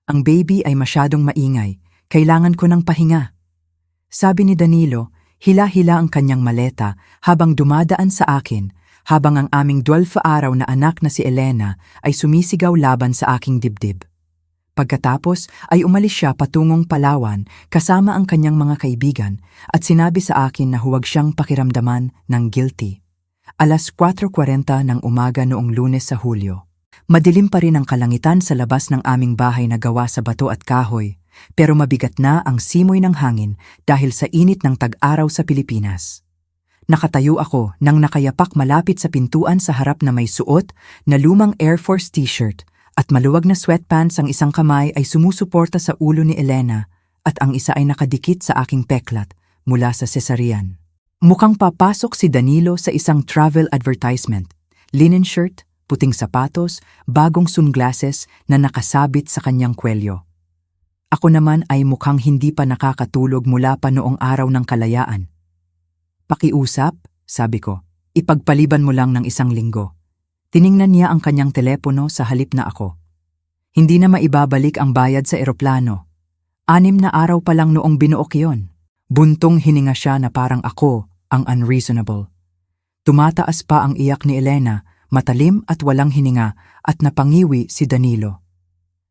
Ang baby ay masyadong maingay. Kailangan ko ng pahinga. Sabi ni Danilo, hila-hila ang kanyang maleta habang dumadaan sa akin, habang ang aming 12 araw na anak na si Elena ay sumisigaw laban sa aking dibdib. Pagkatapos ay umalis siya patungong Palawan kasama ang kanyang mga kaibigan at sinabi sa akin na huwag siyang pakiramdaman ng guilty. Alas 4:40 ng umaga noong Lunes sa Hulyo. Madilim pa rin ang kalangitan sa labas ng aming bahay na gawa sa bato at kahoy, pero mabigat na ang simoy ng hangin dahil sa init ng tag-araw sa Pilipinas. Nakatayo ako nang nakayapak malapit sa pintuan sa harap na may suot na lumang Air Force t-shirt at maluwag na sweatpants. Ang isang kamay ay sumusuporta sa ulo ni Elena at ang isa ay nakadikit sa aking peklat mula sa cesarean. Mukhang papasok si Danilo sa isang travel advertisement. Linen shirt, puting sapatos, bagong sunglasses na nakasabit sa kanyang kwelyo. Ako naman ay mukhang hindi pa nakakatulog mula pa noong araw ng kalayaan. Pakiusap, sabi ko, ipagpaliban mo lang ng 1 linggo. Tiningnan niya ang kanyang telepono sa halip na ako. Hindi na maibabalik ang bayad sa eroplano. 6 na araw pa lang noong binuok yon. Buntong hininga siya na parang ako ang unreasonable. Tumataas pa ang iyak ni Elena, matalim at walang hininga, at napangiwi si Danilo.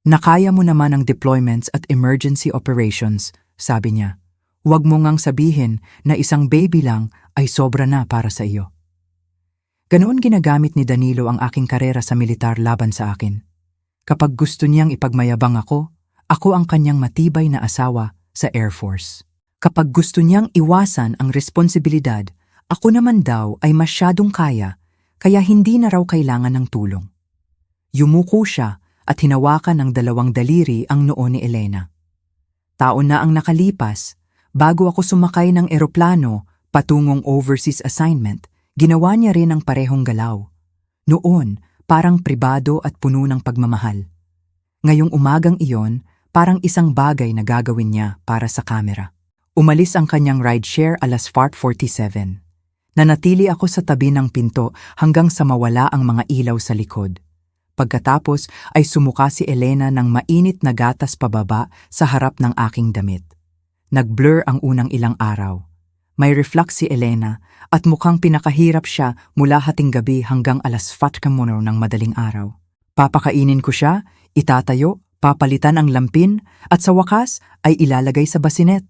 Nakaya mo naman ang deployments at emergency operations, sabi niya. Huwag mo ngang sabihin na isang baby lang ay sobra na para sa iyo. Ganoon ginagamit ni Danilo ang aking karera sa militar laban sa akin. Kapag gusto niyang ipagmayabang ako ang kanyang matibay na asawa sa Air Force. Kapag gusto niyang iwasan ang responsibilidad, ako naman daw ay masyadong kaya hindi na raw kailangan ng tulong. Yumuko siya at hinawakan ng 2 daliri ang noo ni Elena. Taon na ang nakalipas, bago ako sumakay ng eroplano patungong overseas assignment, ginawa niya rin ang parehong galaw. Noon, parang pribado at puno ng pagmamahal. Ngayong umagang iyon, parang isang bagay na gagawin niya para sa kamera. Umalis ang kanyang rideshare alas 4:47. Nanatili ako sa tabi ng pinto hanggang sa mawala ang mga ilaw sa likod. Pagkatapos ay sumuka si Elena ng mainit na gatas pababa sa harap ng aking damit. Nag-blur ang unang ilang araw. May reflux si Elena at mukhang pinakahirap siya mula hating gabi hanggang alas 4 ng madaling araw. Papakainin ko siya, itatayo, papalitan ang lampin at sa wakas ay ilalagay sa basinet.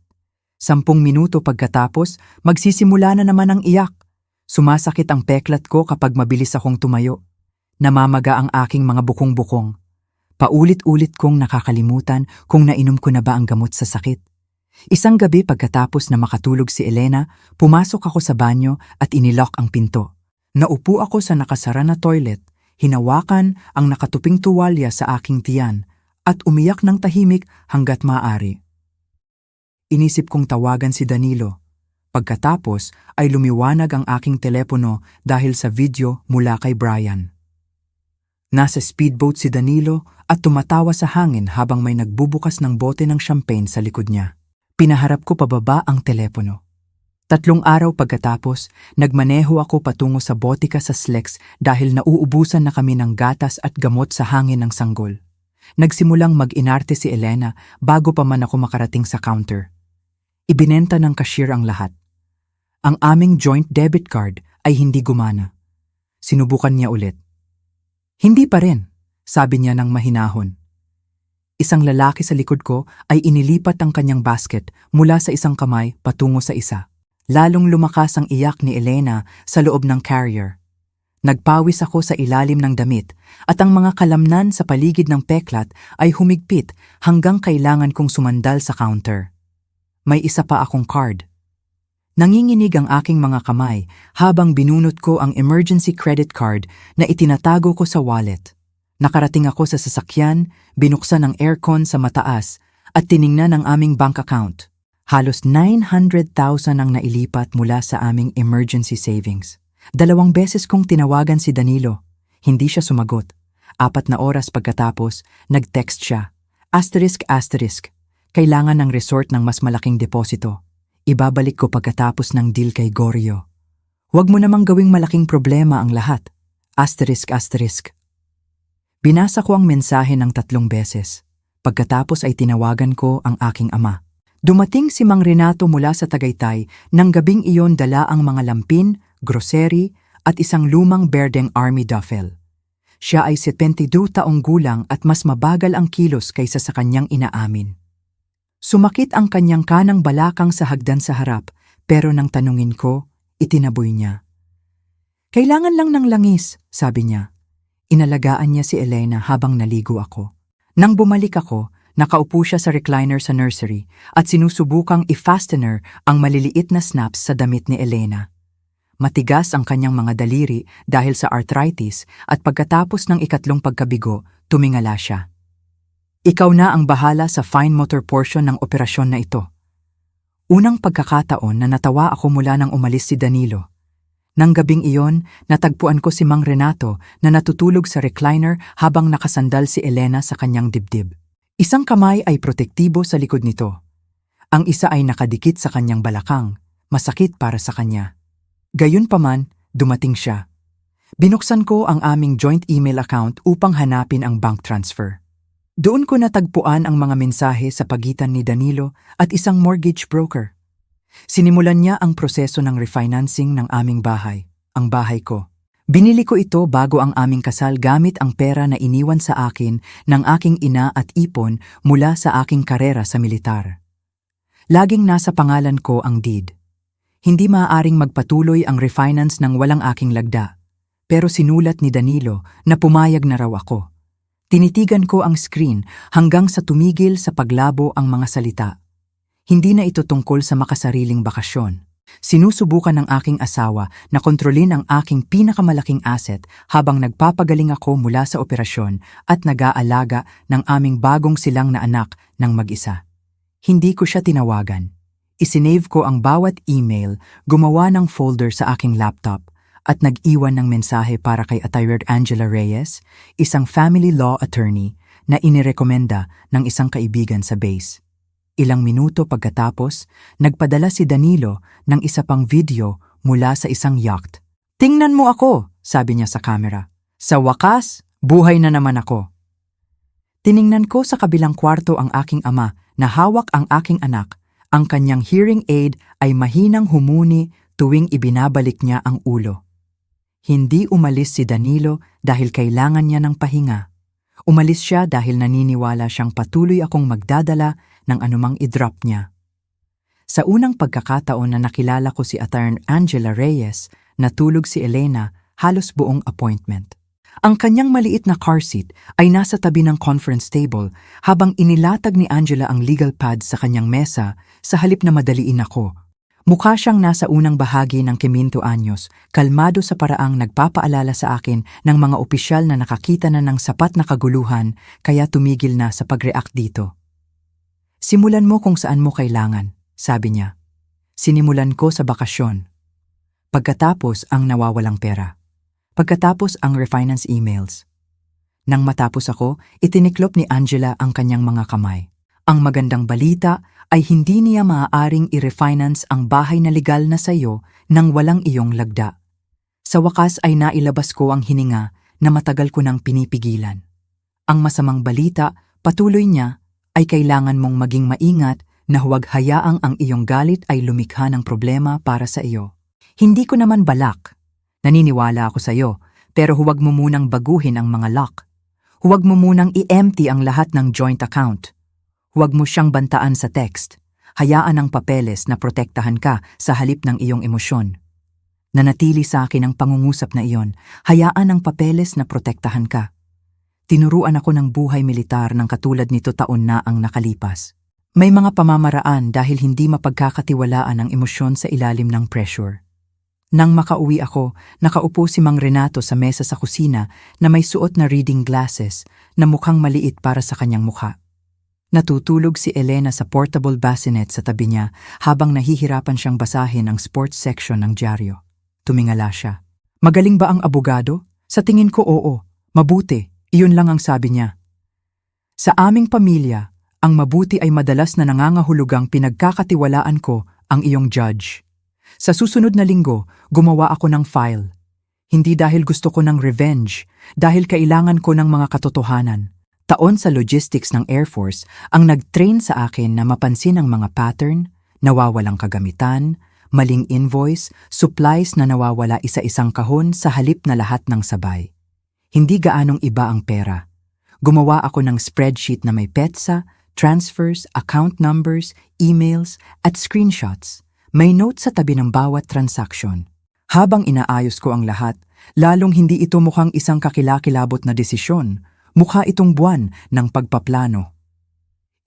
10 minuto pagkatapos, magsisimula na naman ang iyak. Sumasakit ang peklat ko kapag mabilis akong tumayo. Namamaga ang aking mga bukong-bukong. Paulit-ulit kong nakakalimutan kung nainom ko na ba ang gamot sa sakit. Isang gabi pagkatapos na makatulog si Elena, pumasok ako sa banyo at inilock ang pinto. Naupo ako sa nakasara na toilet, hinawakan ang nakatuping tuwalya sa aking tiyan at umiyak ng tahimik hanggat maaari. Inisip kong tawagan si Danilo. Pagkatapos ay lumiwanag ang aking telepono dahil sa video mula kay Brian. Nasa speedboat si Danilo at tumatawa sa hangin habang may nagbubukas ng bote ng champagne sa likod niya. Pinaharap ko pababa ang telepono. 3 araw pagkatapos, nagmaneho ako patungo sa botika sa Slex dahil nauubusan na kami ng gatas at gamot sa hangin ng sanggol. Nagsimulang mag-inarte si Elena bago pa man ako makarating sa counter. Ibinenta ng cashier ang lahat. Ang aming joint debit card ay hindi gumana. Sinubukan niya ulit. Hindi pa rin, sabi niya ng mahinahon. Isang lalaki sa likod ko ay inilipat ang kanyang basket mula sa isang kamay patungo sa isa. Lalong lumakas ang iyak ni Elena sa loob ng carrier. Nagpawis ako sa ilalim ng damit at ang mga kalamnan sa paligid ng peklat ay humigpit hanggang kailangan kong sumandal sa counter. May isa pa akong card. Nanginginig ang aking mga kamay habang binunot ko ang emergency credit card na itinatago ko sa wallet. Nakarating ako sa sasakyan, binuksan ang aircon sa mataas at tiningnan ang aming bank account. Halos 900,000 ang nailipat mula sa aming emergency savings. 2 beses kong tinawagan si Danilo. Hindi siya sumagot. 4 na oras pagkatapos, nag-text siya. ***, kailangan ng resort ng mas malaking deposito. Ibabalik ko pagkatapos ng deal kay Goryo. Huwag mo namang gawing malaking problema ang lahat. ***. Binasa ko ang mensahe ng 3 beses. Pagkatapos ay tinawagan ko ang aking ama. Dumating si Mang Renato mula sa Tagaytay nang gabing iyon dala ang mga lampin, grocery at isang lumang berdeng army duffel. Siya ay 72 taong gulang at mas mabagal ang kilos kaysa sa kanyang inaamin. Sumakit ang kanyang kanang balakang sa hagdan sa harap, pero nang tanungin ko, itinaboy niya. Kailangan lang ng langis, sabi niya. Inalagaan niya si Elena habang naligo ako. Nang bumalik ako, nakaupo siya sa recliner sa nursery at sinusubukang i-fastener ang maliliit na snaps sa damit ni Elena. Matigas ang kanyang mga daliri dahil sa arthritis at pagkatapos ng ikatlong pagkabigo, tumingala siya. Ikaw na ang bahala sa fine motor portion ng operasyon na ito. Unang pagkakataon na natawa ako mula nang umalis si Danilo. Nang gabing iyon, natagpuan ko si Mang Renato na natutulog sa recliner habang nakasandal si Elena sa kanyang dibdib. Isang kamay ay protektibo sa likod nito. Ang isa ay nakadikit sa kanyang balakang, masakit para sa kanya. Gayunpaman, dumating siya. Binuksan ko ang aming joint email account upang hanapin ang bank transfer. Doon ko natagpuan ang mga mensahe sa pagitan ni Danilo at isang mortgage broker. Sinimulan niya ang proseso ng refinancing ng aming bahay, ang bahay ko. Binili ko ito bago ang aming kasal gamit ang pera na iniwan sa akin ng aking ina at ipon mula sa aking karera sa militar. Laging nasa pangalan ko ang deed. Hindi maaaring magpatuloy ang refinance ng walang aking lagda, pero sinulat ni Danilo na pumayag na raw ako. Tinitigan ko ang screen hanggang sa tumigil sa paglabo ang mga salita. Hindi na ito tungkol sa makasariling bakasyon. Sinusubukan ng aking asawa na kontrolin ang aking pinakamalaking asset habang nagpapagaling ako mula sa operasyon at nag-aalaga ng aming bagong silang na anak ng mag-isa. Hindi ko siya tinawagan. Isinave ko ang bawat email, gumawa ng folder sa aking laptop, at nag-iwan ng mensahe para kay Attorney Angela Reyes, isang family law attorney na inirekomenda ng isang kaibigan sa base. Ilang minuto pagkatapos, nagpadala si Danilo ng isa pang video mula sa isang yacht. "Tingnan mo ako," sabi niya sa camera. "Sa wakas, buhay na naman ako." Tiningnan ko sa kabilang kwarto ang aking ama na hawak ang aking anak. Ang kanyang hearing aid ay mahinang humuni tuwing ibinabalik niya ang ulo. Hindi umalis si Danilo dahil kailangan niya ng pahinga. Umalis siya dahil naniniwala siyang patuloy akong magdadala ng anumang i-drop niya. Sa unang pagkakataon na nakilala ko si Attorney Angela Reyes, natulog si Elena halos buong appointment. Ang kanyang maliit na car seat ay nasa tabi ng conference table habang inilatag ni Angela ang legal pad sa kanyang mesa sa halip na madaliin ako. Mukha siyang nasa unang bahagi ng Quinto Años, kalmado sa paraang nagpapaalala sa akin ng mga opisyal na nakakita na ng sapat na kaguluhan kaya tumigil na sa pag-react dito. "Simulan mo kung saan mo kailangan," sabi niya. Sinimulan ko sa bakasyon. Pagkatapos ang nawawalang pera. Pagkatapos ang refinance emails. Nang matapos ako, itiniklop ni Angela ang kanyang mga kamay. Ang magandang balita ay hindi niya maaaring i-refinance ang bahay na legal na sayo nang walang iyong lagda. Sa wakas ay nailabas ko ang hininga na matagal ko nang pinipigilan. Ang masamang balita, patuloy niya, ay kailangan mong maging maingat na huwag hayaang ang iyong galit ay lumikha ng problema para sa iyo. Hindi ko naman balak. Naniniwala ako sa iyo, pero huwag mo munang baguhin ang mga lock. Huwag mo munang i-empty ang lahat ng joint account. Huwag mo siyang bantaan sa text. Hayaan ang papeles na protektahan ka sa halip ng iyong emosyon. Nanatili sa akin ang pangungusap na iyon. Hayaan ang papeles na protektahan ka. Tinuruan ako ng buhay militar ng katulad nito taon na ang nakalipas. May mga pamamaraan dahil hindi mapagkakatiwalaan ang emosyon sa ilalim ng pressure. Nang makauwi ako, nakaupo si Mang Renato sa mesa sa kusina na may suot na reading glasses na mukhang maliit para sa kanyang mukha. Natutulog si Elena sa portable bassinet sa tabi niya habang nahihirapan siyang basahin ang sports section ng dyaryo. Tumingala siya. "Magaling ba ang abogado?" "Sa tingin ko oo. Mabuti." Iyon lang ang sabi niya. Sa aming pamilya, ang mabuti ay madalas na nangangahulugang pinagkakatiwalaan ko ang iyong judge. Sa susunod na linggo, gumawa ako ng file. Hindi dahil gusto ko ng revenge, dahil kailangan ko ng mga katotohanan. Taon sa logistics ng Air Force ang nag-train sa akin na mapansin ang mga pattern, nawawalang kagamitan, maling invoice, supplies na nawawala isa-isang kahon sa halip na lahat ng sabay. Hindi gaanong iba ang pera. Gumawa ako ng spreadsheet na may petsa, transfers, account numbers, emails, at screenshots. May note sa tabi ng bawat transaction. Habang inaayos ko ang lahat, lalong hindi ito mukhang isang kakilakilabot na desisyon. Mukha itong buwan ng pagpaplano.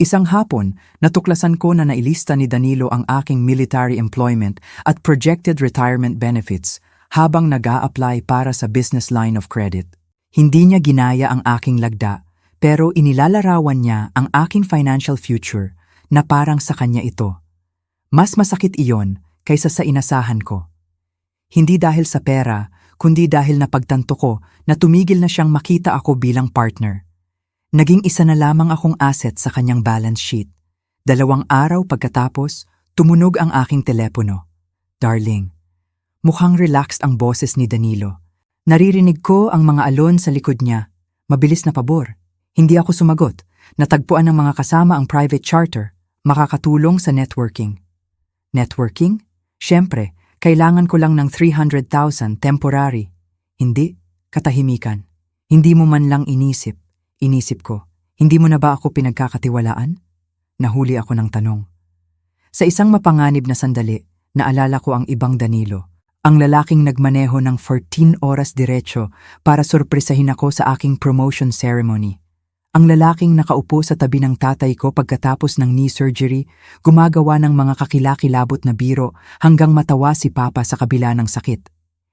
Isang hapon, natuklasan ko na nailista ni Danilo ang aking military employment at projected retirement benefits habang nag-a-apply para sa business line of credit. Hindi niya ginaya ang aking lagda, pero inilalarawan niya ang aking financial future na parang sa kanya ito. Mas masakit iyon kaysa sa inasahan ko. Hindi dahil sa pera, kundi dahil napagtanto ko na tumigil na siyang makita ako bilang partner. Naging isa na lamang akong asset sa kanyang balance sheet. 2 araw pagkatapos, tumunog ang aking telepono. Darling, mukhang relaxed ang boses ni Danilo. Naririnig ko ang mga alon sa likod niya. Mabilis na pabor. Hindi ako sumagot. Natagpuan ng mga kasama ang private charter. Makakatulong sa networking. Networking? Siyempre, kailangan ko lang ng 300,000 temporary. Hindi, katahimikan. Hindi mo man lang inisip. Inisip ko, hindi mo na ba ako pinagkakatiwalaan? Nahuli ako ng tanong. Sa isang mapanganib na sandali, naalala ko ang ibang Danilo. Ang lalaking nagmaneho ng 14 oras diretso para sorpresahin ako sa aking promotion ceremony. Ang lalaking nakaupo sa tabi ng tatay ko pagkatapos ng knee surgery, gumagawa ng mga kakilakilabot na biro hanggang matawa si Papa sa kabila ng sakit.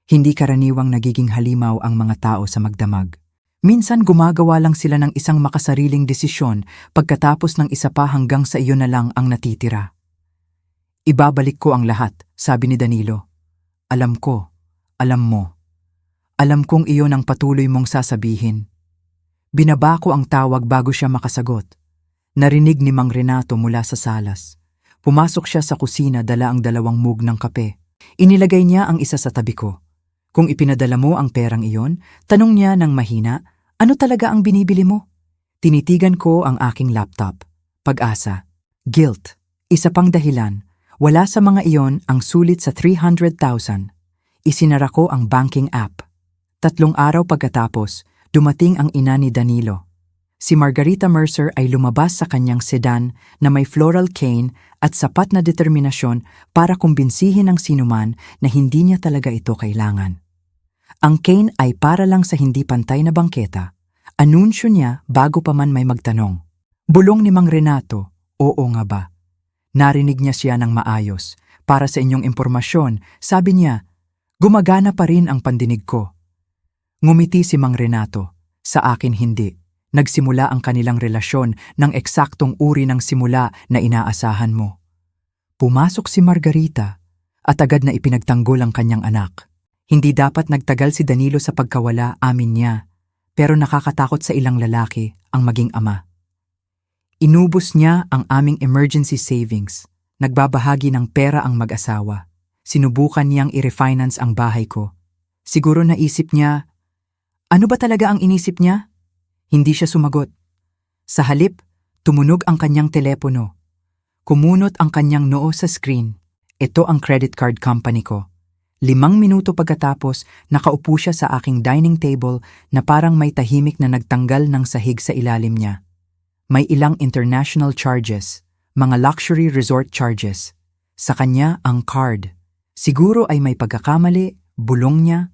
Hindi karaniwang nagiging halimaw ang mga tao sa magdamag. Minsan gumagawa lang sila ng isang makasariling desisyon pagkatapos ng isa pa hanggang sa iyon na lang ang natitira. Ibabalik ko ang lahat, sabi ni Danilo. Alam ko, alam mo. Alam kong iyon ang patuloy mong sasabihin. Binaba ko ang tawag bago siya makasagot. Narinig ni Mang Renato mula sa salas. Pumasok siya sa kusina, dala ang 2 mug ng kape. Inilagay niya ang isa sa tabi ko. Kung ipinadala mo ang perang iyon, tanong niya ng mahina, ano talaga ang binibili mo? Tinitigan ko ang aking laptop. Pag-asa. Guilt. Isa pang dahilan. Wala sa mga iyon ang sulit sa 300,000. Isinara ko ang banking app. 3 araw pagkatapos, dumating ang ina ni Danilo. Si Margarita Mercer ay lumabas sa kanyang sedan na may floral cane at sapat na determinasyon para kumbinsihin ang sinuman na hindi niya talaga ito kailangan. Ang cane ay para lang sa hindi pantay na bangketa. Anunsyo niya bago pa man may magtanong. Bulong ni Mang Renato, oo nga ba? Narinig niya siya ng maayos. Para sa inyong impormasyon, sabi niya, gumagana pa rin ang pandinig ko. Ngumiti si Mang Renato. Sa akin hindi. Nagsimula ang kanilang relasyon ng eksaktong uri ng simula na inaasahan mo. Pumasok si Margarita at agad na ipinagtanggol ang kanyang anak. Hindi dapat nagtagal si Danilo sa pagkawala, amin niya. Pero nakakatakot sa ilang lalaki ang maging ama. Inubos niya ang aming emergency savings. Nagbabahagi ng pera ang mag-asawa. Sinubukan niyang i-refinance ang bahay ko. Siguro naisip niya, ano ba talaga ang inisip niya? Hindi siya sumagot. Sa halip, tumunog ang kanyang telepono. Kumunot ang kanyang noo sa screen. Ito ang credit card company ko. 5 minuto pagkatapos, nakaupo siya sa aking dining table na parang may tahimik na nagtanggal ng sahig sa ilalim niya. May ilang international charges, mga luxury resort charges. Sa kanya ang card. Siguro ay may pagkakamali, bulong niya.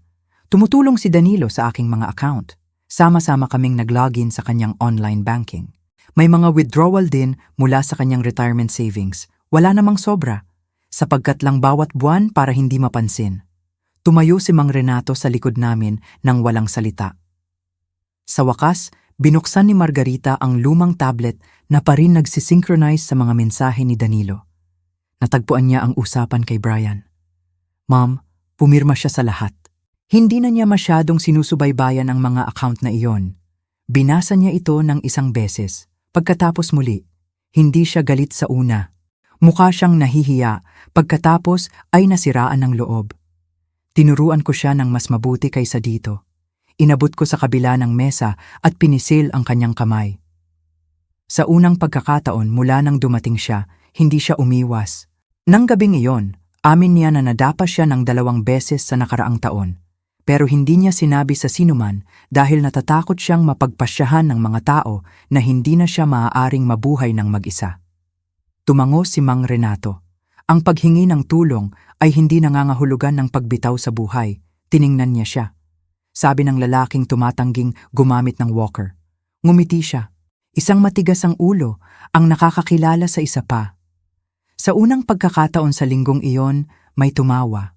Tumutulong si Danilo sa aking mga account. Sama-sama kaming nag-login sa kanyang online banking. May mga withdrawal din mula sa kanyang retirement savings. Wala namang sobra, sapagkat lang bawat buwan para hindi mapansin. Tumayo si Mang Renato sa likod namin nang walang salita. Sa wakas, binuksan ni Margarita ang lumang tablet na pa rin nagsisynchronize sa mga mensahe ni Danilo. Natagpuan niya ang usapan kay Brian. Ma'am, pumirma siya sa lahat. Hindi na niya masyadong sinusubaybayan ang mga account na iyon. Binasa niya ito ng 1 beses. Pagkatapos muli, hindi siya galit sa una. Mukha siyang nahihiya, pagkatapos ay nasiraan ng loob. Tinuruan ko siya ng mas mabuti kaysa dito. Inabot ko sa kabila ng mesa at pinisil ang kanyang kamay. Sa unang pagkakataon mula nang dumating siya, hindi siya umiwas. Nang gabing iyon, amin niya na nadapa siya ng 2 beses sa nakaraang taon. Pero hindi niya sinabi sa sinuman dahil natatakot siyang mapagpasyahan ng mga tao na hindi na siya maaaring mabuhay ng mag-isa. Tumango si Mang Renato. Ang paghingi ng tulong ay hindi nangangahulugan ng pagbitaw sa buhay. Tiningnan niya siya. Sabi ng lalaking tumatangging gumamit ng walker. Ngumiti siya. Isang matigas ang ulo, ang nakakakilala sa isa pa. Sa unang pagkakataon sa linggong iyon, may tumawa.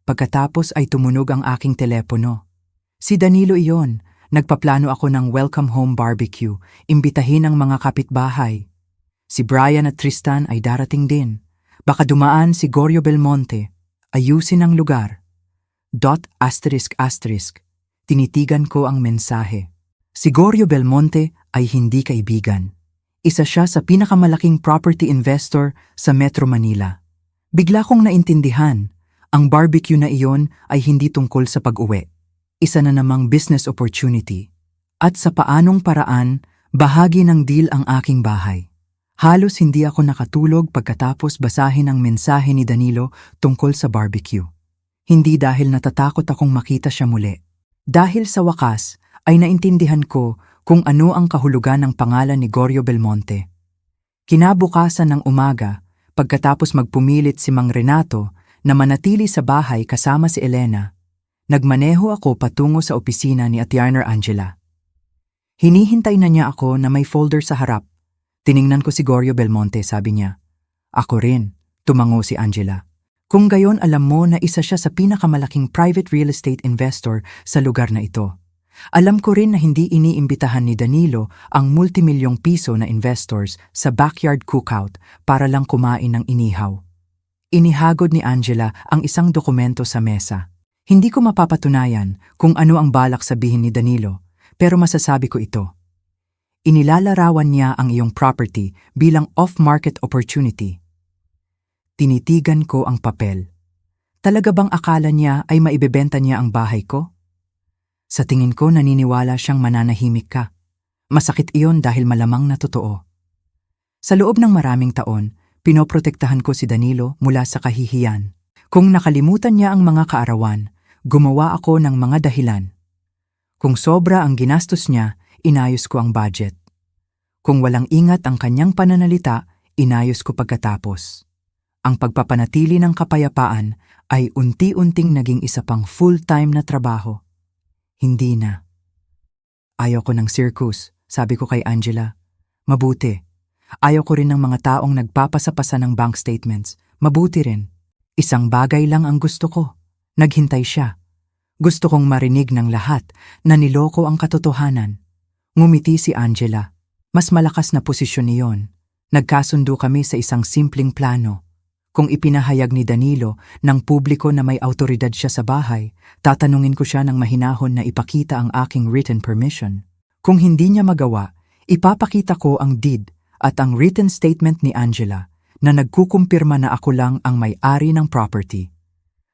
Pagkatapos ay tumunog ang aking telepono. Si Danilo iyon, nagpaplano ako ng welcome home barbecue, imbitahin ang mga kapitbahay. Si Brian at Tristan ay darating din. Baka dumaan si Gorio Belmonte, ayusin ang lugar. ***. Tinitigan ko ang mensahe. Si Gorio Belmonte ay hindi kaibigan. Isa siya sa pinakamalaking property investor sa Metro Manila. Bigla kong naintindihan, ang barbecue na iyon ay hindi tungkol sa pag-uwi. Isa na namang business opportunity. At sa paanong paraan, bahagi ng deal ang aking bahay. Halos hindi ako nakatulog pagkatapos basahin ang mensahe ni Danilo tungkol sa barbecue. Hindi dahil natatakot akong makita siya muli. Dahil sa wakas ay naintindihan ko kung ano ang kahulugan ng pangalan ni Gorio Belmonte. Kinabukasan ng umaga, pagkatapos magpumilit si Mang Renato na manatili sa bahay kasama si Elena, nagmaneho ako patungo sa opisina ni Attorney Angela. Hinihintay na niya ako na may folder sa harap. Tiningnan ko si Gorio Belmonte, sabi niya. Ako rin, tumango si Angela. Kung gayon alam mo na isa siya sa pinakamalaking private real estate investor sa lugar na ito. Alam ko rin na hindi iniimbitahan ni Danilo ang multimilyong piso na investors sa backyard cookout para lang kumain ng inihaw. Inihagod ni Angela ang isang dokumento sa mesa. Hindi ko mapapatunayan kung ano ang balak sabihin ni Danilo, pero masasabi ko ito. Inilalarawan niya ang iyong property bilang off-market opportunity. Tinitigan ko ang papel. Talaga bang akala niya ay maibebenta niya ang bahay ko? Sa tingin ko naniniwala siyang mananahimik ka. Masakit iyon dahil malamang na totoo. Sa loob ng maraming taon, pinoprotektahan ko si Danilo mula sa kahihiyan. Kung nakalimutan niya ang mga kaarawan, gumawa ako ng mga dahilan. Kung sobra ang ginastos niya, inayos ko ang budget. Kung walang ingat ang kanyang pananalita, inayos ko pagkatapos. Ang pagpapanatili ng kapayapaan ay unti-unting naging isa pang full-time na trabaho. Hindi na. Ayaw ko ng circus, sabi ko kay Angela. Mabuti. Ayaw ko rin ng mga taong nagpapasa-pasa ng bank statements. Mabuti rin. Isang bagay lang ang gusto ko. Naghintay siya. Gusto kong marinig ng lahat na niloko ang katotohanan. Ngumiti si Angela. Mas malakas na posisyon niyon. Nagkasundo kami sa isang simpleng plano. Kung ipinahayag ni Danilo ng publiko na may awtoridad siya sa bahay, tatanungin ko siya ng mahinahon na ipakita ang aking written permission. Kung hindi niya magawa, ipapakita ko ang deed at ang written statement ni Angela na nagkukumpirma na ako lang ang may-ari ng property.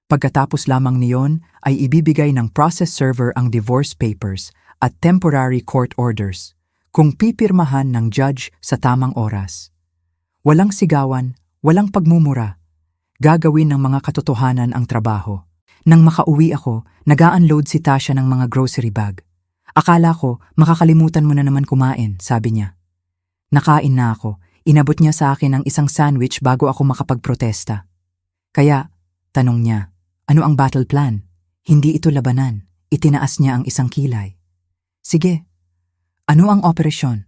Pagkatapos lamang niyon ay ibibigay ng process server ang divorce papers at temporary court orders kung pipirmahan ng judge sa tamang oras. Walang sigawan, walang pagmumura. Gagawin ng mga katotohanan ang trabaho. Nang makauwi ako, nag-a-unload si Tasha ng mga grocery bag. Akala ko, makakalimutan mo na naman kumain, sabi niya. Nakain na ako. Inabot niya sa akin ang isang sandwich bago ako makapagprotesta. Kaya, tanong niya, ano ang battle plan? Hindi ito labanan. Itinaas niya ang isang kilay. Sige. Ano ang operasyon?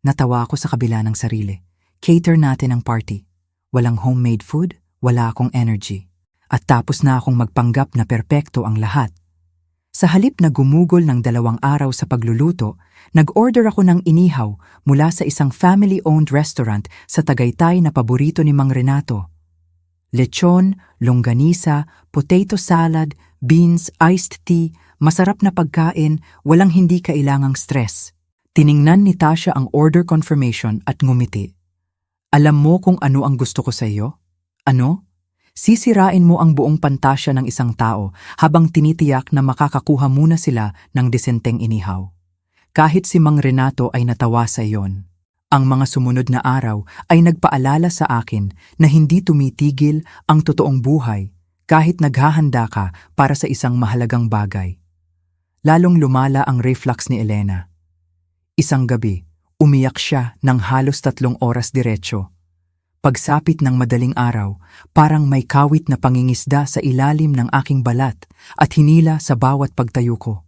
Natawa ako sa kabila ng sarili. Cater natin ang party. Walang homemade food, wala akong energy. At tapos na akong magpanggap na perpekto ang lahat. Sa halip na gumugol ng 2 araw sa pagluluto, nag-order ako ng inihaw mula sa isang family-owned restaurant sa Tagaytay na paborito ni Mang Renato. Lechon, longganisa, potato salad, beans, iced tea, masarap na pagkain, walang hindi kailangang stress. Tiningnan ni Tasha ang order confirmation at ngumiti. Alam mo kung ano ang gusto ko sa iyo? Ano? Sisirain mo ang buong pantasya ng isang tao habang tinitiyak na makakakuha muna sila ng disenteng inihaw. Kahit si Mang Renato ay natawa sa iyon. Ang mga sumunod na araw ay nagpaalala sa akin na hindi tumitigil ang totoong buhay kahit naghahanda ka para sa isang mahalagang bagay. Lalong lumala ang reflux ni Elena. Isang gabi, umiyak siya ng halos 3 oras diretso. Pagsapit ng madaling araw, parang may kawit na pangingisda sa ilalim ng aking balat at hinila sa bawat pagtayo ko.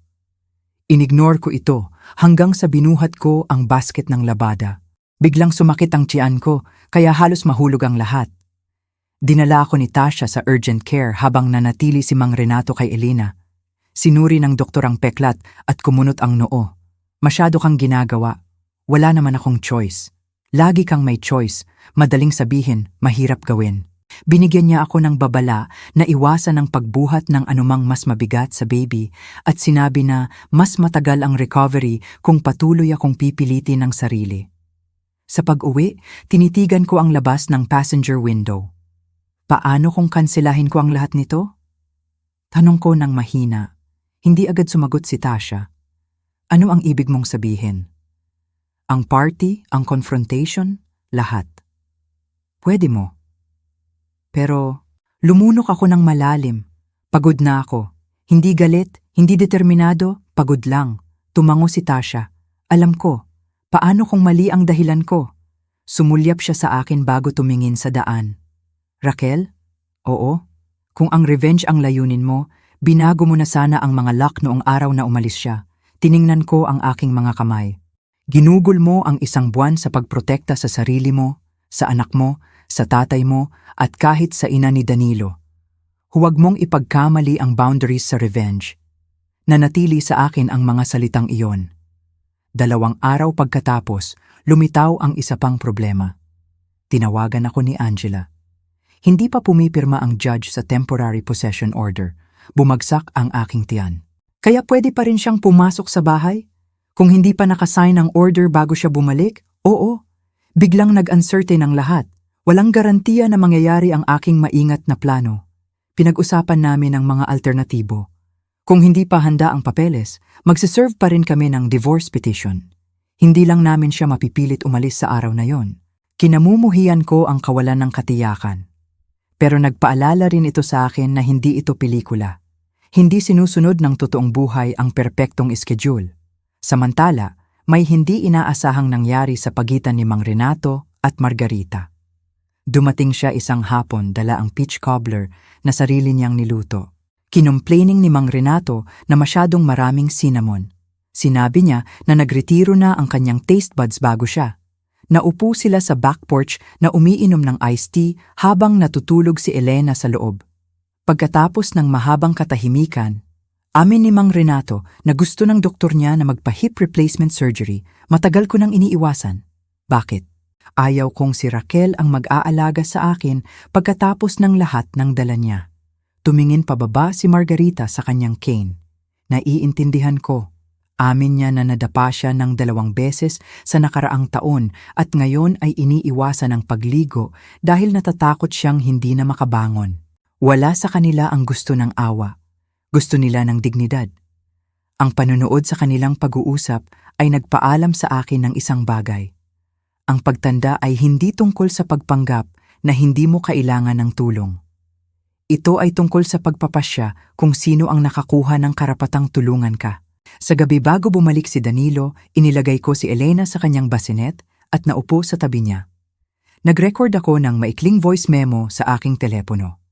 Inignore ko ito hanggang sa binuhat ko ang basket ng labada. Biglang sumakit ang tiyan ko, kaya halos mahulog ang lahat. Dinala ako ni Tasha sa urgent care habang nanatili si Mang Renato kay Elena. Sinuri ng doktor ang peklat at kumunot ang noo. Masyado kang ginagawa. Wala naman akong choice. Lagi kang may choice. Madaling sabihin, mahirap gawin. Binigyan niya ako ng babala na iwasan ang pagbuhat ng anumang mas mabigat sa baby at sinabi na mas matagal ang recovery kung patuloy akong pipilitin ng sarili. Sa pag-uwi, tinitigan ko ang labas ng passenger window. Paano kung kanselahin ko ang lahat nito? Tanong ko ng mahina. Hindi agad sumagot si Tasha. Ano ang ibig mong sabihin? Ang party, ang confrontation, lahat. Pwede mo. Pero lumunok ako ng malalim. Pagod na ako. Hindi galit, hindi determinado, pagod lang. Tumango si Tasha. Alam ko. Paano kung mali ang dahilan ko? Sumulyap siya sa akin bago tumingin sa daan. Raquel? Oo. Kung ang revenge ang layunin mo, binago mo na sana ang mga lock noong araw na umalis siya. Tiningnan ko ang aking mga kamay. Ginugol mo ang 1 buwan sa pagprotekta sa sarili mo, sa anak mo, sa tatay mo, at kahit sa ina ni Danilo. Huwag mong ipagkamali ang boundaries sa revenge. Nanatili sa akin ang mga salitang iyon. 2 araw pagkatapos, lumitaw ang isa pang problema. Tinawagan ako ni Angela. Hindi pa pumipirma ang judge sa temporary possession order. Bumagsak ang aking tiyan. Kaya pwede pa rin siyang pumasok sa bahay? Kung hindi pa nakasign ang order bago siya bumalik? Oo. Biglang nag-uncertain ang lahat. Walang garantiya na mangyayari ang aking maingat na plano. Pinag-usapan namin ang mga alternatibo. Kung hindi pa handa ang papeles, magsiserve pa rin kami ng divorce petition. Hindi lang namin siya mapipilit umalis sa araw na yon. Kinamumuhian ko ang kawalan ng katiyakan. Pero nagpaalala rin ito sa akin na hindi ito pelikula. Hindi sinusunod ng totoong buhay ang perpektong schedule. Samantala, may hindi inaasahang nangyari sa pagitan ni Mang Renato at Margarita. Dumating siya isang hapon dala ang peach cobbler na sarili niyang niluto. Kinomplaining ni Mang Renato na masyadong maraming cinnamon. Sinabi niya na nagretiro na ang kanyang taste buds bago siya. Naupo sila sa back porch na umiinom ng iced tea habang natutulog si Elena sa loob. Pagkatapos ng mahabang katahimikan, amin ni Mang Renato na gusto ng doktor niya na magpa-hip replacement surgery. Matagal ko nang iniiwasan. Bakit? Ayaw kong si Raquel ang mag-aalaga sa akin pagkatapos ng lahat ng dala niya. Tumingin pababa si Margarita sa kanyang cane. Naiintindihan ko. Amin niya na nadapa siya ng 2 beses sa nakaraang taon at ngayon ay iniiwasan ang pagligo dahil natatakot siyang hindi na makabangon. Wala sa kanila ang gusto ng awa. Gusto nila ng dignidad. Ang panunood sa kanilang pag-uusap ay nagpaalam sa akin ng isang bagay. Ang pagtanda ay hindi tungkol sa pagpanggap na hindi mo kailangan ng tulong. Ito ay tungkol sa pagpapasya kung sino ang nakakuha ng karapatang tulungan ka. Sa gabi bago bumalik si Danilo, inilagay ko si Elena sa kanyang bassinet at naupo sa tabi niya. Nag-record ako ng maikling voice memo sa aking telepono.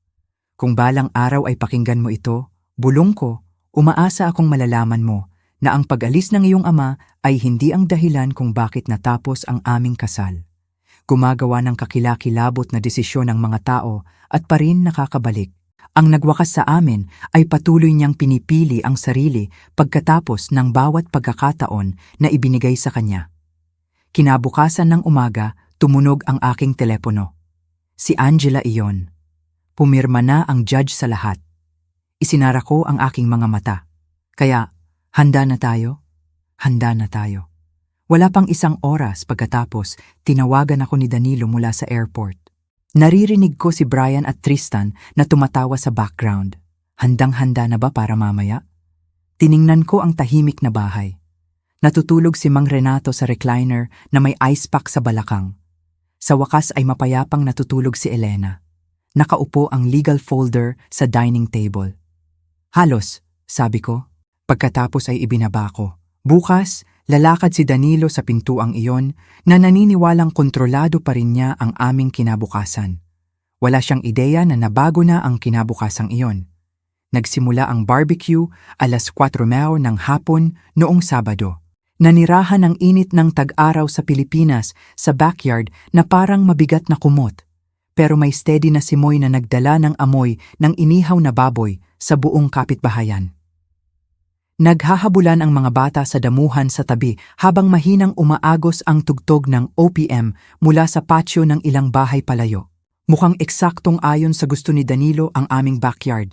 Kung balang araw ay pakinggan mo ito, bulong ko, umaasa akong malalaman mo na ang pag-alis ng iyong ama ay hindi ang dahilan kung bakit natapos ang aming kasal. Gumagawa ng kakilakilabot na desisyon ng mga tao at pa rin nakakabalik. Ang nagwakas sa amin ay patuloy niyang pinipili ang sarili pagkatapos ng bawat pagkakataon na ibinigay sa kanya. Kinabukasan ng umaga, tumunog ang aking telepono. Si Angela iyon. Pumirma na ang judge sa lahat. Isinara ko ang aking mga mata. Kaya, handa na tayo? Handa na tayo. Wala pang 1 oras pagkatapos, tinawagan ako ni Danilo mula sa airport. Naririnig ko si Brian at Tristan na tumatawa sa background. Handang-handa na ba para mamaya? Tiningnan ko ang tahimik na bahay. Natutulog si Mang Renato sa recliner na may ice pack sa balakang. Sa wakas ay mapayapang natutulog si Elena. Nakaupo ang legal folder sa dining table. Halos, sabi ko. Pagkatapos ay ibinaba ko. Bukas, lalakad si Danilo sa pintuang iyon na naniniwalang kontrolado pa rin niya ang aming kinabukasan. Wala siyang ideya na nabago na ang kinabukasang iyon. Nagsimula ang barbecue 4:00 ng hapon noong Sabado. Nanirahan ang init ng tag-araw sa Pilipinas sa backyard na parang mabigat na kumot. Pero may steady na simoy na nagdala ng amoy ng inihaw na baboy sa buong kapitbahayan. Naghahabulan ang mga bata sa damuhan sa tabi habang mahinang umaagos ang tugtog ng OPM mula sa patio ng ilang bahay palayo. Mukhang eksaktong ayon sa gusto ni Danilo ang aming backyard.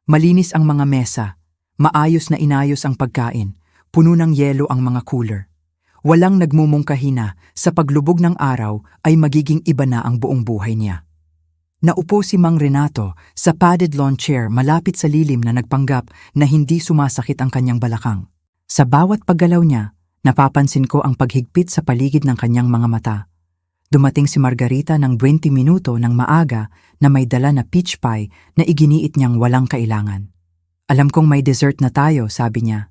Malinis ang mga mesa, maayos na inayos ang pagkain, puno ng yelo ang mga cooler. Walang nagmumungkahi na sa paglubog ng araw ay magiging iba na ang buong buhay niya. Naupo si Mang Renato sa padded lawn chair malapit sa lilim na nagpanggap na hindi sumasakit ang kanyang balakang. Sa bawat paggalaw niya, napapansin ko ang paghigpit sa paligid ng kanyang mga mata. Dumating si Margarita ng 20 minuto ng maaga na may dala na peach pie na iginiit niyang walang kailangan. Alam kong may dessert na tayo, sabi niya.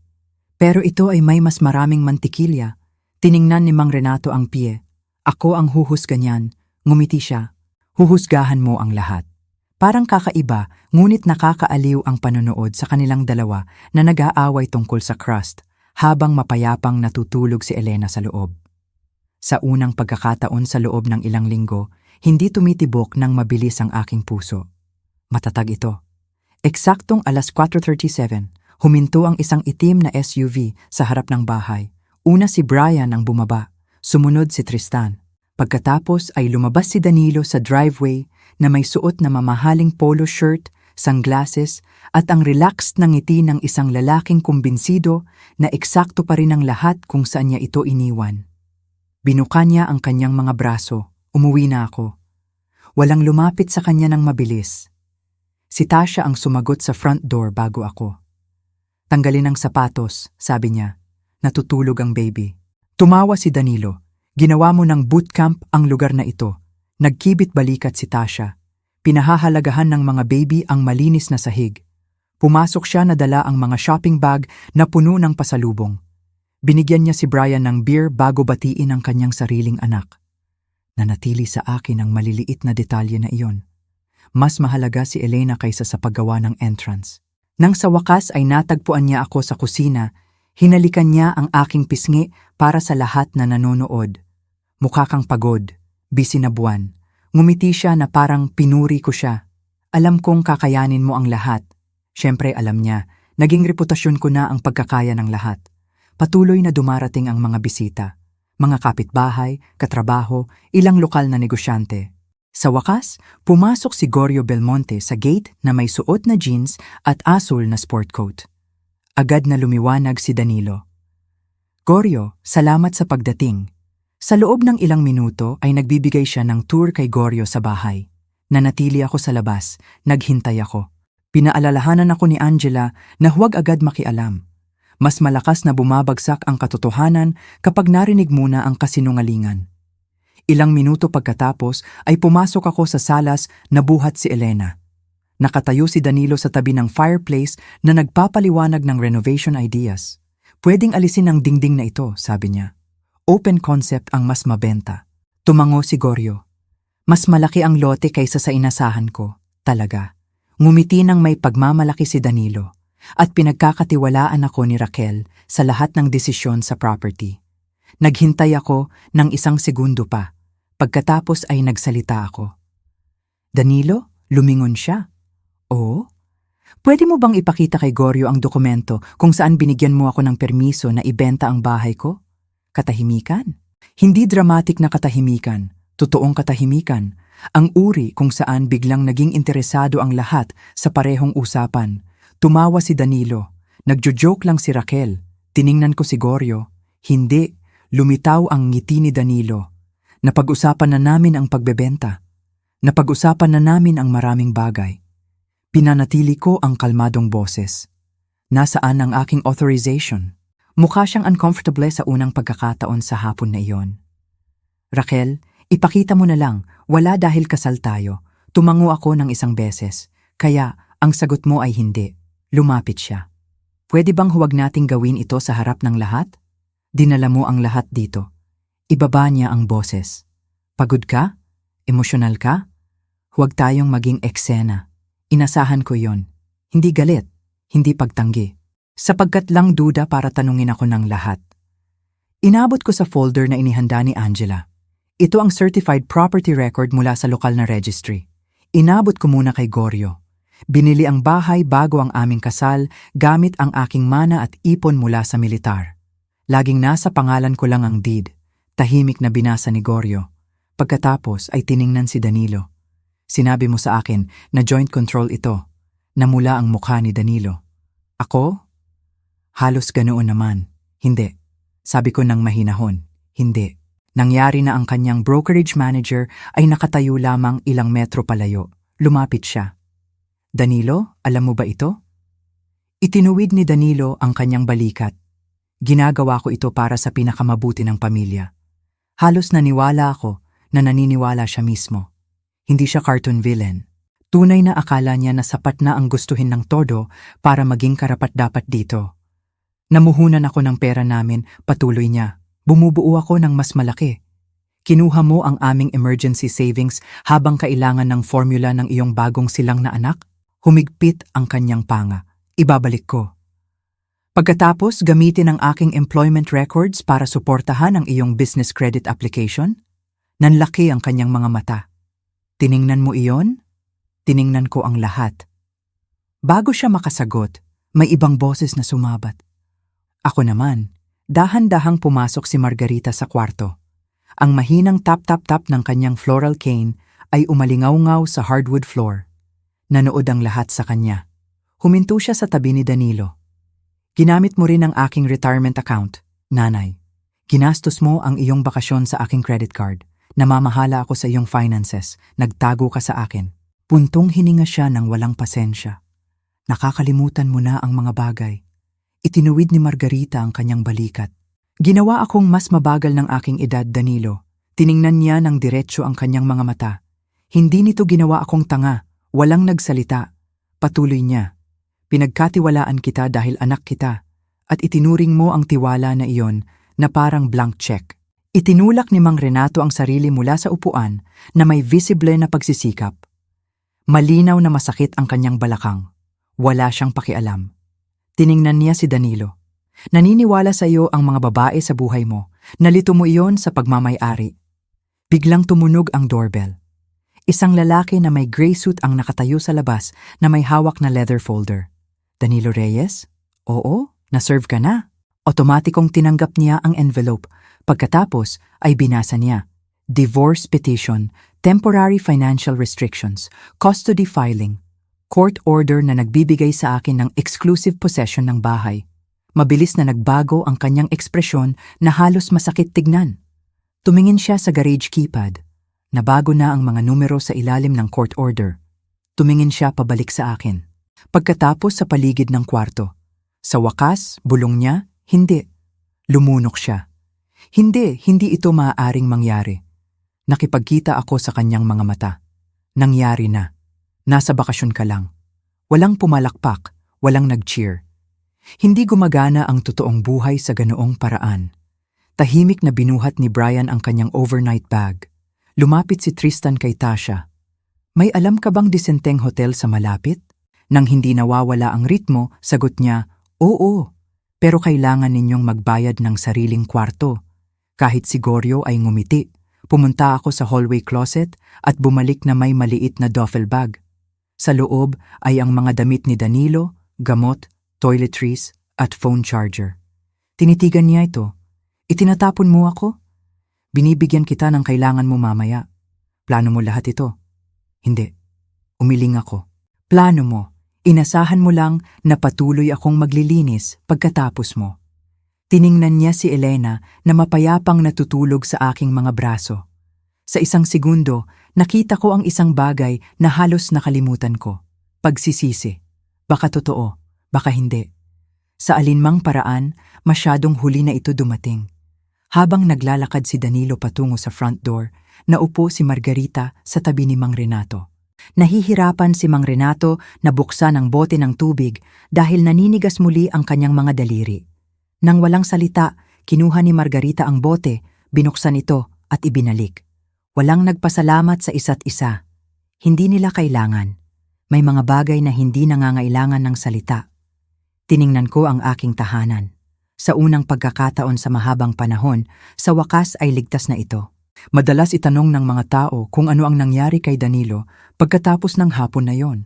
Pero ito ay may mas maraming mantikilya. Tiningnan ni Mang Renato ang pie. Ako ang huhusga niyan. Ngumiti siya. Huhusgahan mo ang lahat. Parang kakaiba, ngunit nakakaaliw ang panonood sa kanilang dalawa na nag-aaway tungkol sa crust, habang mapayapang natutulog si Elena sa loob. Sa unang pagkakataon sa loob ng ilang linggo, hindi tumitibok ng mabilis ang aking puso. Matatag ito. Eksaktong 4:37, huminto ang isang itim na SUV sa harap ng bahay. Una si Brian ang bumaba, sumunod si Tristan. Pagkatapos ay lumabas si Danilo sa driveway na may suot na mamahaling polo shirt, sunglasses at ang relaxed na ngiti ng isang lalaking kumbinsido na eksakto pa rin ang lahat kung saan niya ito iniwan. Binuka niya ang kanyang mga braso. Umuwi na ako. Walang lumapit sa kanya ng mabilis. Si Tasha ang sumagot sa front door bago ako. Tanggalin ang sapatos, sabi niya. Natutulog ang baby. Tumawa si Danilo. Ginawa mo ng bootcamp ang lugar na ito. Nagkibit balikat si Tasha. Pinahahalagahan ng mga baby ang malinis na sahig. Pumasok siya na dala ang mga shopping bag na puno ng pasalubong. Binigyan niya si Brian ng beer bago batiin ang kanyang sariling anak. Nanatili sa akin ang maliliit na detalye na iyon. Mas mahalaga si Elena kaysa sa paggawa ng entrance. Nang sa wakas ay natagpuan niya ako sa kusina, hinalikan niya ang aking pisngi para sa lahat na nanonood. Mukha kang pagod, busy na buwan. Ngumiti siya na parang pinuri ko siya. Alam kong kakayanin mo ang lahat. Siyempre alam niya, naging reputasyon ko na ang pagkakaya ng lahat. Patuloy na dumarating ang mga bisita. Mga kapitbahay, katrabaho, ilang lokal na negosyante. Sa wakas, pumasok si Goryo Belmonte sa gate na may suot na jeans at asul na sport coat. Agad na lumiwanag si Danilo. Goryo, salamat sa pagdating. Sa loob ng ilang minuto ay nagbibigay siya ng tour kay Goryo sa bahay. Nanatili ako sa labas, naghintay ako. Pinaalalahanan ako ni Angela na huwag agad makialam. Mas malakas na bumabagsak ang katotohanan kapag narinig muna ang kasinungalingan. Ilang minuto pagkatapos ay pumasok ako sa salas na buhat si Elena. Nakatayo si Danilo sa tabi ng fireplace na nagpapaliwanag ng renovation ideas. Pwedeng alisin ang dingding na ito, sabi niya. Open concept ang mas mabenta. Tumango si Goryo. Mas malaki ang lote kaysa sa inasahan ko. Talaga. Ngumiti ng may pagmamalaki si Danilo. At pinagkakatiwalaan ako ni Raquel sa lahat ng desisyon sa property. Naghintay ako ng 1 segundo pa. Pagkatapos ay nagsalita ako. Danilo, lumingon siya. Oo? Pwede mo bang ipakita kay Goryo ang dokumento kung saan binigyan mo ako ng permiso na ibenta ang bahay ko? Katahimikan. Hindi dramatic na katahimikan, totoong katahimikan. Ang uri kung saan biglang naging interesado ang lahat sa parehong usapan. Tumawa si Danilo. Nagjo-joke lang si Raquel. Tiningnan ko si Goryo. Hindi. Lumitaw ang ngiti ni Danilo. Napag-usapan na namin ang pagbebenta. Napag-usapan na namin ang maraming bagay. Pinanatili ko ang kalmadong boses. Nasaan ang aking authorization? Mukha siyang uncomfortable sa unang pagkakataon sa hapon na iyon. Raquel, ipakita mo na lang, wala dahil kasal tayo. Tumango ako ng isang beses. Kaya, ang sagot mo ay hindi. Lumapit siya. Pwede bang huwag nating gawin ito sa harap ng lahat? Dinala mo ang lahat dito. Ibaba niya ang boses. Pagod ka? Emosyonal ka? Huwag tayong maging eksena. Inasahan ko yon. Hindi galit, hindi pagtanggi. Sapagkat lang duda para tanungin ako ng lahat. Inabot ko sa folder na inihanda ni Angela. Ito ang certified property record mula sa lokal na registry. Inabot ko muna kay Goryo. Binili ang bahay bago ang aming kasal gamit ang aking mana at ipon mula sa militar. Laging nasa pangalan ko lang ang deed. Tahimik na binasa ni Goryo. Pagkatapos ay tiningnan si Danilo. Sinabi mo sa akin na joint control ito. Namula ang mukha ni Danilo. Ako? Halos ganoon naman. Hindi. Sabi ko ng mahinahon. Hindi. Nangyari na ang kanyang brokerage manager ay nakatayo lamang ilang metro palayo. Lumapit siya. Danilo, alam mo ba ito? Itinuwid ni Danilo ang kanyang balikat. Ginagawa ko ito para sa pinakamabuti ng pamilya. Halos naniwala ako na naniniwala siya mismo. Hindi siya cartoon villain. Tunay na akala niya na sapat na ang gustuhin ng todo para maging karapat-dapat dito. Namuhunan ako ng pera namin, patuloy niya. Bumubuo ako ng mas malaki. Kinuha mo ang aming emergency savings habang kailangan ng formula ng iyong bagong silang na anak? Humigpit ang kanyang panga. Ibabalik ko. Pagkatapos, gamitin ang aking employment records para suportahan ang iyong business credit application? Nanlaki ang kanyang mga mata. Tiningnan mo iyon? Tiningnan ko ang lahat. Bago siya makasagot, may ibang boses na sumabat. Ako naman, dahan-dahang pumasok si Margarita sa kwarto. Ang mahinang tap-tap-tap ng kanyang floral cane ay umalingaw-ngaw sa hardwood floor. Nanood ang lahat sa kanya. Huminto siya sa tabi ni Danilo. Ginamit mo rin ang aking retirement account, nanay. Ginastos mo ang iyong bakasyon sa aking credit card. Namamahala ako sa iyong finances. Nagtago ka sa akin. Puntong hininga siya ng walang pasensya. Nakakalimutan mo na ang mga bagay. Itinuwid ni Margarita ang kanyang balikat. Ginawa akong mas mabagal ng aking edad, Danilo. Tiningnan niya ng diretsyo ang kanyang mga mata. Hindi nito ginawa akong tanga. Walang nagsalita. Patuloy niya. Pinagkatiwalaan kita dahil anak kita. At itinuring mo ang tiwala na iyon na parang blank check. Itinulak ni Mang Renato ang sarili mula sa upuan na may visible na pagsisikap. Malinaw na masakit ang kanyang balakang. Wala siyang pakialam. Tiningnan niya si Danilo. Naniniwala sa iyo ang mga babae sa buhay mo. Nalito mo iyon sa pagmamay-ari. Biglang tumunog ang doorbell. Isang lalaki na may gray suit ang nakatayo sa labas na may hawak na leather folder. Danilo Reyes? Oo, na-serve ka na. Otomatikong tinanggap niya ang envelope. Pagkatapos ay binasa niya. Divorce petition, temporary financial restrictions, custody filing, court order na nagbibigay sa akin ng exclusive possession ng bahay. Mabilis na nagbago ang kanyang ekspresyon na halos masakit tignan. Tumingin siya sa garage keypad. Nabago na ang mga numero sa ilalim ng court order. Tumingin siya pabalik sa akin. Pagkatapos sa paligid ng kwarto. Sa wakas, bulong niya, hindi. Lumunok siya. Hindi ito maaaring mangyari. Nakipagkita ako sa kanyang mga mata. Nangyari na. Nasa bakasyon ka lang. Walang pumalakpak, walang nag-cheer. Hindi gumagana ang totoong buhay sa ganoong paraan. Tahimik na binuhat ni Brian ang kanyang overnight bag. Lumapit si Tristan kay Tasha. May alam ka bang disenteng hotel sa malapit? Nang hindi nawawala ang ritmo, sagot niya, oo. Pero kailangan ninyong magbayad ng sariling kwarto. Kahit si Goryo ay ngumiti, pumunta ako sa hallway closet at bumalik na may maliit na duffel bag. Sa loob ay ang mga damit ni Danilo, gamot, toiletries at phone charger. Tinitigan niya ito. Itinatapon mo ako? Binibigyan kita ng kailangan mo mamaya. Plano mo lahat ito? Hindi. Umiling ako. Plano mo. Inasahan mo lang na patuloy akong maglilinis pagkatapos mo. Tiningnan niya si Elena na mapayapang natutulog sa aking mga braso. Sa isang segundo, nakita ko ang isang bagay na halos nakalimutan ko. Pagsisisi. Baka totoo, baka hindi. Sa alinmang paraan, masyadong huli na ito dumating. Habang naglalakad si Danilo patungo sa front door, naupo si Margarita sa tabi ni Mang Renato. Nahihirapan si Mang Renato na buksan ang bote ng tubig dahil naninigas muli ang kanyang mga daliri. Nang walang salita, kinuha ni Margarita ang bote, binuksan ito at ibinalik. Walang nagpasalamat sa isa't isa. Hindi nila kailangan. May mga bagay na hindi nangangailangan ng salita. Tiningnan ko ang aking tahanan. Sa unang pagkakataon sa mahabang panahon, sa wakas ay ligtas na ito. Madalas itanong ng mga tao kung ano ang nangyari kay Danilo pagkatapos ng hapon na yon.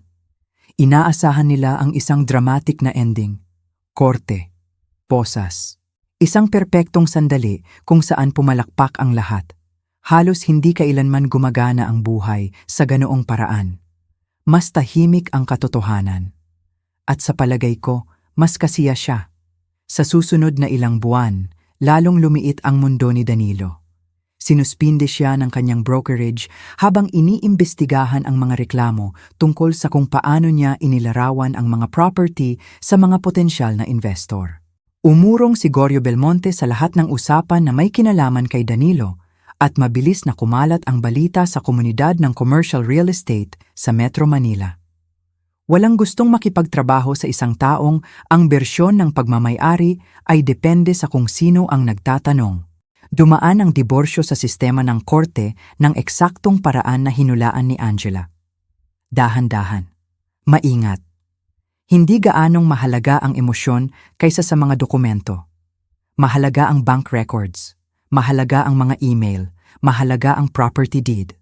Inaasahan nila ang isang dramatic na ending. Korte. Posas. Isang perpektong sandali kung saan pumalakpak ang lahat. Halos hindi kailanman gumagana ang buhay sa ganoong paraan. Mas tahimik ang katotohanan. At sa palagay ko, mas kasiya siya. Sa susunod na ilang buwan, lalong lumiit ang mundo ni Danilo. Sinuspinde siya ng kanyang brokerage habang iniimbestigahan ang mga reklamo tungkol sa kung paano niya inilarawan ang mga property sa mga potensyal na investor. Umurong si Goryo Belmonte sa lahat ng usapan na may kinalaman kay Danilo at mabilis na kumalat ang balita sa komunidad ng commercial real estate sa Metro Manila. Walang gustong makipagtrabaho sa isang taong ang bersyon ng pagmamay-ari ay depende sa kung sino ang nagtatanong. Dumaan ang diborsyo sa sistema ng korte ng eksaktong paraan na hinulaan ni Angela. Dahan-dahan. Maingat. Hindi gaanong mahalaga ang emosyon kaysa sa mga dokumento. Mahalaga ang bank records. Mahalaga ang mga email. Mahalaga ang property deed.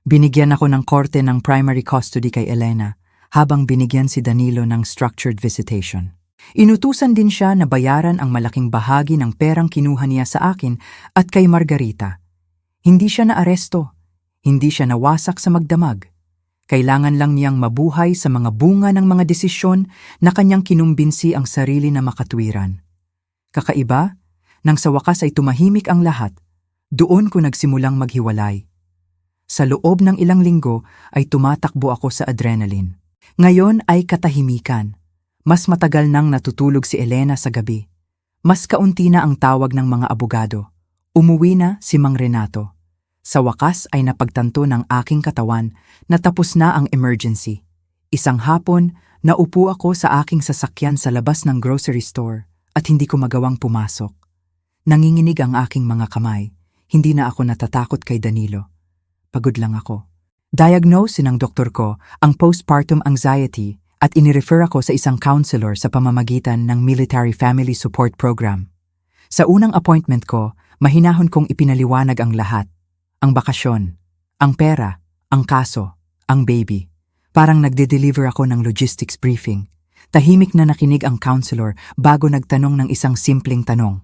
Binigyan ako ng korte ng primary custody kay Elena habang binigyan si Danilo ng structured visitation. Inutusan din siya na bayaran ang malaking bahagi ng perang kinuha niya sa akin at kay Margarita. Hindi siya naaresto. Hindi siya nawasak sa magdamag. Kailangan lang niyang mabuhay sa mga bunga ng mga desisyon na kanyang kinumbinsi ang sarili na makatwiran. Kakaiba, nang sa wakas ay tumahimik ang lahat, doon ko nagsimulang maghiwalay. Sa loob ng ilang linggo ay tumatakbo ako sa adrenaline. Ngayon ay katahimikan. Mas matagal nang natutulog si Elena sa gabi. Mas kaunti na ang tawag ng mga abogado. Umuwi na si Mang Renato. Sa wakas ay napagtanto ng aking katawan na tapos na ang emergency. Isang hapon, naupo ako sa aking sasakyan sa labas ng grocery store at hindi ko magawang pumasok. Nanginginig ang aking mga kamay. Hindi na ako natatakot kay Danilo. Pagod lang ako. Diagnose ng doktor ko ang postpartum anxiety at inirefer ako sa isang counselor sa pamamagitan ng Military Family Support Program. Sa unang appointment ko, mahinahon kong ipinaliwanag ang lahat. Ang bakasyon, ang pera, ang kaso, ang baby. Parang nagde-deliver ako ng logistics briefing. Tahimik na nakinig ang counselor bago nagtanong ng isang simpleng tanong.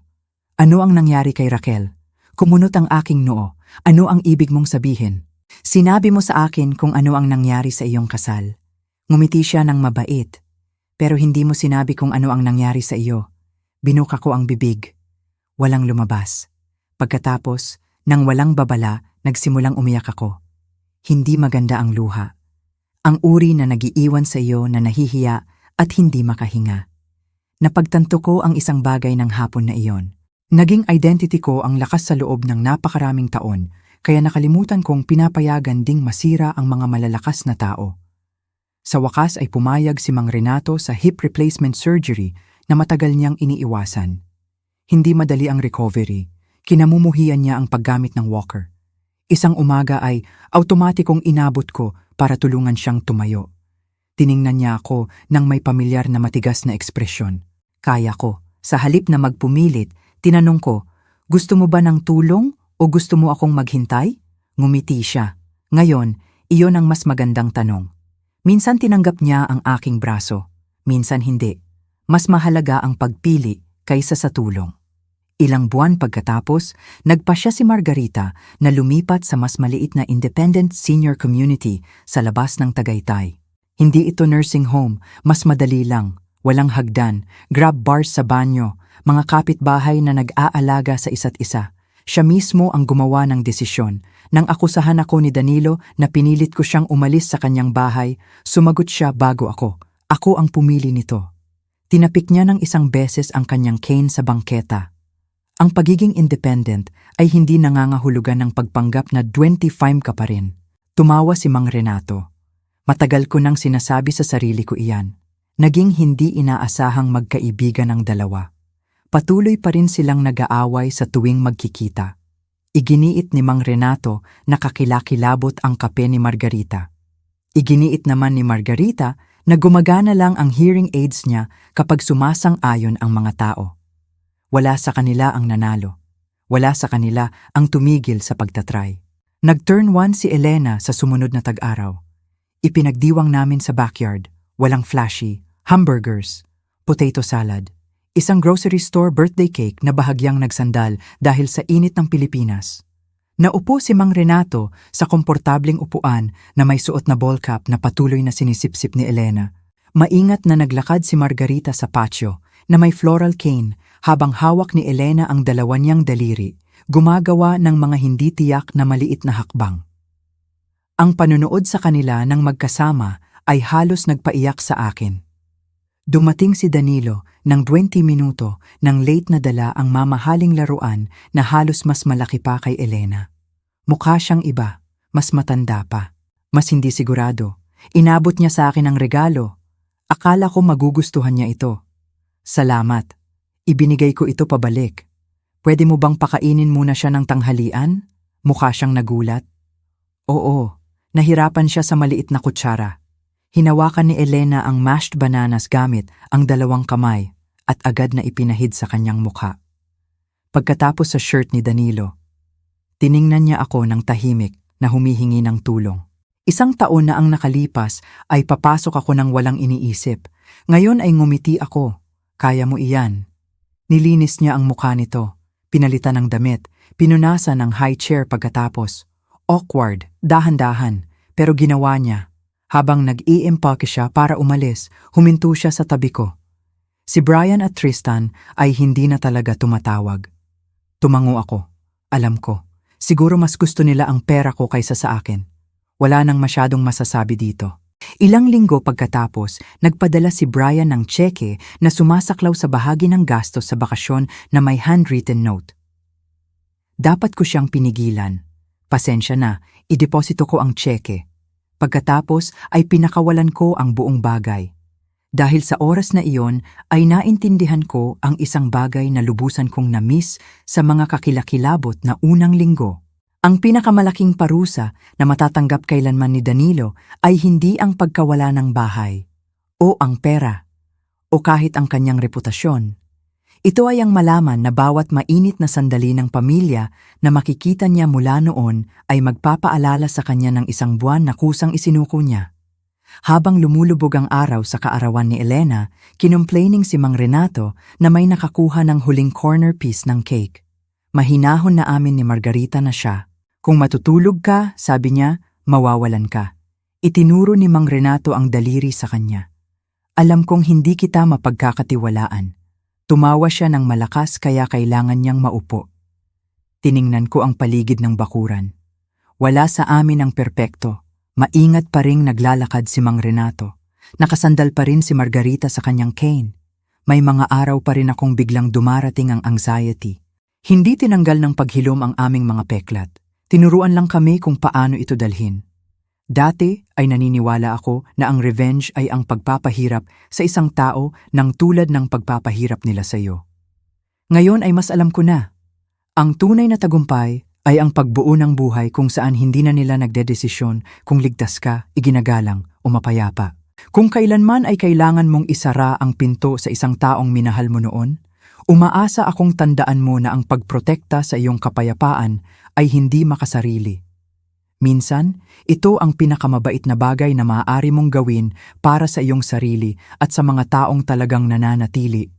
Ano ang nangyari kay Raquel? Kumunot ang aking noo. Ano ang ibig mong sabihin? Sinabi mo sa akin kung ano ang nangyari sa iyong kasal. Ngumiti siya ng mabait. Pero hindi mo sinabi kung ano ang nangyari sa iyo. Binuka ko ang bibig. Walang lumabas. Pagkatapos, nang walang babala, nagsimulang umiyak ako. Hindi maganda ang luha. Ang uri na nagiiwan sa iyo na nahihiya at hindi makahinga. Napagtanto ko ang isang bagay ng hapon na iyon. Naging identity ko ang lakas sa loob ng napakaraming taon, kaya nakalimutan kong pinapayagan ding masira ang mga malalakas na tao. Sa wakas ay pumayag si Mang Renato sa hip replacement surgery na matagal niyang iniiwasan. Hindi madali ang recovery. Kinamumuhian niya ang paggamit ng walker. Isang umaga ay automatikong inabot ko para tulungan siyang tumayo. Tiningnan niya ako nang may pamilyar na matigas na ekspresyon. Kaya ko. Sa halip na magpumilit, tinanong ko, gusto mo ba ng tulong o gusto mo akong maghintay? Ngumiti siya. Ngayon, iyon ang mas magandang tanong. Minsan tinanggap niya ang aking braso, minsan hindi. Mas mahalaga ang pagpili kaysa sa tulong. Ilang buwan pagkatapos, nagpasya si Margarita na lumipat sa mas maliit na independent senior community sa labas ng Tagaytay. Hindi ito nursing home, mas madali lang. Walang hagdan, grab bars sa banyo, mga kapitbahay na nag-aalaga sa isa't isa. Siya mismo ang gumawa ng desisyon. Nang akusahan ako ni Danilo na pinilit ko siyang umalis sa kanyang bahay, sumagot siya bago ako. Ako ang pumili nito. Tinapik niya ng isang beses ang kanyang cane sa bangketa. Ang pagiging independent ay hindi nangangahulugan ng pagpanggap na 25 ka pa rin. Tumawa si Mang Renato. Matagal ko nang sinasabi sa sarili ko iyan. Naging hindi inaasahang magkaibigan ang dalawa. Patuloy pa rin silang nag-aaway sa tuwing magkikita. Iginiit ni Mang Renato na kakilakilabot ang kape ni Margarita. Iginiit naman ni Margarita na gumagana lang ang hearing aids niya kapag sumasang-ayon ang mga tao. Wala sa kanila ang nanalo. Wala sa kanila ang tumigil sa pagtatry. Nag-turn 1 si Elena sa sumunod na tag-araw. Ipinagdiwang namin sa backyard. Walang flashy, hamburgers, potato salad, isang grocery store birthday cake na bahagyang nagsandal dahil sa init ng Pilipinas. Naupo si Mang Renato sa komportabling upuan na may suot na ball cap na patuloy na sinisipsip ni Elena. Maingat na naglakad si Margarita sa patio na may floral cane habang hawak ni Elena ang dalawa niyang daliri, gumagawa ng mga hindi tiyak na maliit na hakbang. Ang panunood sa kanila ng magkasama ay halos nagpaiyak sa akin. Dumating si Danilo ng 20 minuto nang late na dala ang mamahaling laruan na halos mas malaki pa kay Elena. Mukha siyang iba, mas matanda pa, mas hindi sigurado. Inabot niya sa akin ang regalo. Akala ko magugustuhan niya ito. Salamat. Ibinigay ko ito pabalik. Pwede mo bang pakainin muna siya ng tanghalian? Mukha siyang nagulat. Oo, nahirapan siya sa maliit na kutsara. Hinawakan ni Elena ang mashed bananas gamit ang dalawang kamay at agad na ipinahid sa kanyang mukha. Pagkatapos sa shirt ni Danilo, tiningnan niya ako ng tahimik na humihingi ng tulong. Isang taon na ang nakalipas ay papasok ako ng walang iniisip. Ngayon ay ngumiti ako. Kaya mo iyan. Nilinis niya ang mukha nito. Pinalitan ng damit. Pinunasan ng high chair pagkatapos. Awkward, dahan-dahan, pero ginawa niya. Habang nag-i-empake siya para umalis, huminto siya sa tabi ko. Si Brian at Tristan ay hindi na talaga tumatawag. Tumango ako. Alam ko, siguro mas gusto nila ang pera ko kaysa sa akin. Wala nang masyadong masasabi dito. Ilang linggo pagkatapos, nagpadala si Brian ng tseke na sumasaklaw sa bahagi ng gastos sa bakasyon na may handwritten note. Dapat ko siyang pinigilan. Pasensya na, ideposito ko ang tseke. Pagkatapos ay pinakawalan ko ang buong bagay. Dahil sa oras na iyon ay naintindihan ko ang isang bagay na lubusan kong na-miss sa mga kakilakilabot na unang linggo. Ang pinakamalaking parusa na matatanggap kailanman ni Danilo ay hindi ang pagkawala ng bahay, o ang pera, o kahit ang kanyang reputasyon. Ito ay ang malaman na bawat mainit na sandali ng pamilya na makikita niya mula noon ay magpapaalala sa kanya ng isang buwan na kusang isinuko niya. Habang lumulubog ang araw sa kaarawan ni Elena, kinumplaining si Mang Renato na may nakakuha ng huling corner piece ng cake. Mahinahon na amin ni Margarita na siya. Kung matutulog ka, sabi niya, mawawalan ka. Itinuro ni Mang Renato ang daliri sa kanya. Alam kong hindi kita mapagkakatiwalaan. Tumawa siya ng malakas kaya kailangan niyang maupo. Tiningnan ko ang paligid ng bakuran. Wala sa amin ang perpekto. Maingat pa ring naglalakad si Mang Renato. Nakasandal pa rin si Margarita sa kanyang cane. May mga araw pa rin akong biglang dumarating ang anxiety. Hindi tinanggal ng paghilom ang aming mga peklat. Tinuruan lang kami kung paano ito dalhin. Dati ay naniniwala ako na ang revenge ay ang pagpapahirap sa isang tao ng tulad ng pagpapahirap nila sa iyo. Ngayon ay mas alam ko na. Ang tunay na tagumpay ay ang pagbuo ng buhay kung saan hindi na nila nagdedesisyon kung ligtas ka, iginagalang o mapayapa. Kung kailanman ay kailangan mong isara ang pinto sa isang taong minahal mo noon, umaasa akong tandaan mo na ang pagprotekta sa iyong kapayapaan ay hindi makasarili. Minsan, ito ang pinakamabait na bagay na maaari mong gawin para sa iyong sarili at sa mga taong talagang nananatili